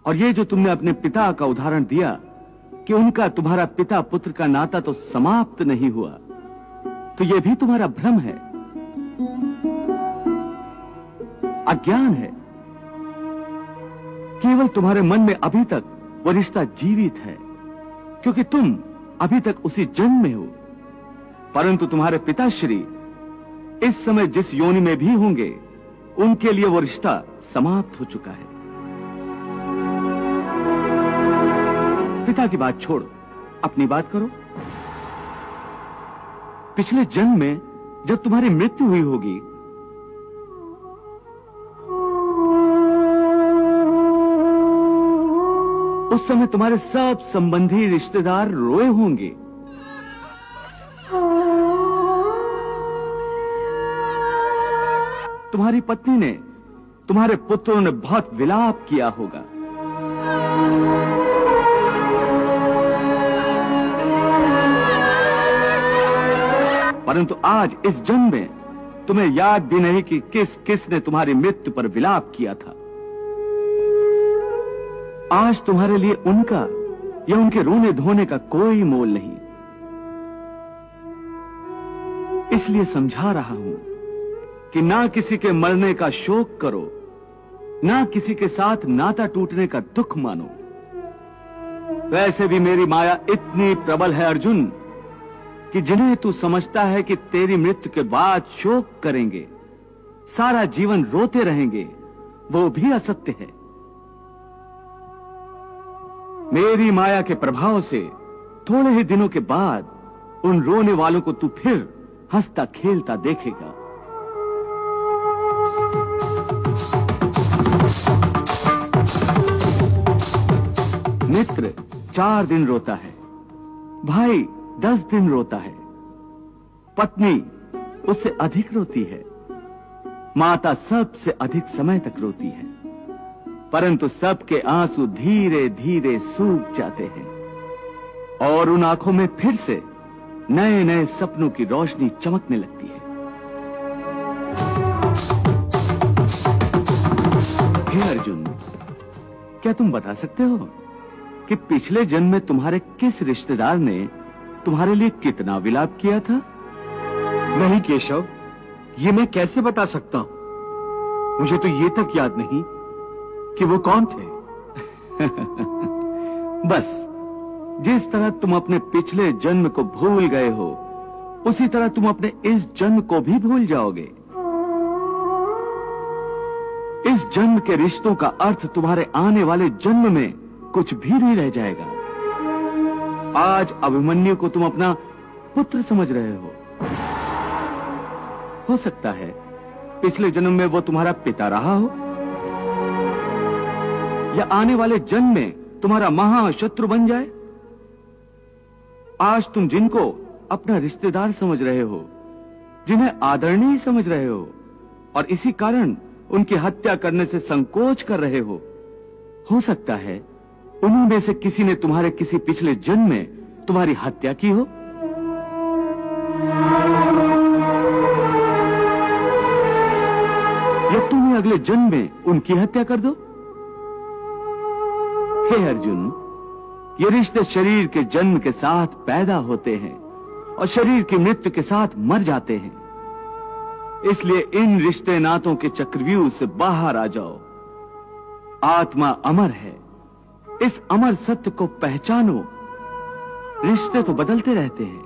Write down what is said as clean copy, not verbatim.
और ये जो तुमने अपने पिता का उदाहरण दिया कि उनका तुम्हारा पिता पुत्र का नाता तो समाप्त नहीं हुआ, तो यह भी तुम्हारा भ्रम है, अज्ञान है। केवल तुम्हारे मन में अभी तक वो रिश्ता जीवित है, क्योंकि तुम अभी तक उसी जन्म में हो। परंतु तुम्हारे पिताश्री इस समय जिस योनि में भी होंगे, उनके लिए वो रिश्ता समाप्त हो चुका है। पिता की बात छोड़ो, अपनी बात करो। पिछले जन्म में जब तुम्हारी मृत्यु हुई होगी, उस समय तुम्हारे सब संबंधी रिश्तेदार रोए होंगे। तुम्हारी पत्नी ने, तुम्हारे पुत्रों ने बहुत विलाप किया होगा। परंतु आज इस जन्म में तुम्हें याद भी नहीं कि किसने तुम्हारी मृत्यु पर विलाप किया था। आज तुम्हारे लिए उनका या उनके रोने धोने का कोई मोल नहीं। इसलिए समझा रहा हूं कि ना किसी के मरने का शोक करो, ना किसी के साथ नाता टूटने का दुख मानो। वैसे भी मेरी माया इतनी प्रबल है अर्जुन, कि जिन्हें तू समझता है कि तेरी मृत्यु के बाद शोक करेंगे, सारा जीवन रोते रहेंगे, वो भी असत्य है। मेरी माया के प्रभाव से थोड़े ही दिनों के बाद उन रोने वालों को तू फिर हंसता खेलता देखेगा। मित्र 4 दिन रोता है, भाई 10 दिन रोता है, पत्नी उससे अधिक रोती है, माता सबसे अधिक समय तक रोती है, परंतु सबके आंसू धीरे धीरे सूख जाते हैं और उन आंखों में फिर से नए नए सपनों की रोशनी चमकने लगती है। हे अर्जुन, क्या तुम बता सकते हो कि पिछले जन्म में तुम्हारे किस रिश्तेदार ने तुम्हारे लिए कितना विलाप किया था? नहीं केशव, ये मैं कैसे बता सकता हूं? मुझे तो ये तक याद नहीं कि वो कौन थे। बस जिस तरह तुम अपने पिछले जन्म को भूल गए हो, उसी तरह तुम अपने इस जन्म को भी भूल जाओगे। इस जन्म के रिश्तों का अर्थ तुम्हारे आने वाले जन्म में कुछ भी नहीं रह जाएगा। आज अभिमन्यु को तुम अपना पुत्र समझ रहे हो सकता है पिछले जन्म में वो तुम्हारा पिता रहा हो, या आने वाले जन्म में तुम्हारा महाशत्रु बन जाए। आज तुम जिनको अपना रिश्तेदार समझ रहे हो, जिन्हें आदरणीय समझ रहे हो, और इसी कारण उनकी हत्या करने से संकोच कर रहे हो सकता है उन्हीं में से किसी ने तुम्हारे किसी पिछले जन्म में तुम्हारी हत्या की हो। या तुम्हें अगले जन्म में उनकी हत्या कर दो। हे अर्जुन, ये रिश्ते शरीर के जन्म के साथ पैदा होते हैं और शरीर की मृत्यु के साथ मर जाते हैं। इसलिए इन रिश्ते नातों के चक्रव्यूह से बाहर आ जाओ। आत्मा अमर है, इस अमर सत्य को पहचानो। रिश्ते तो बदलते रहते हैं,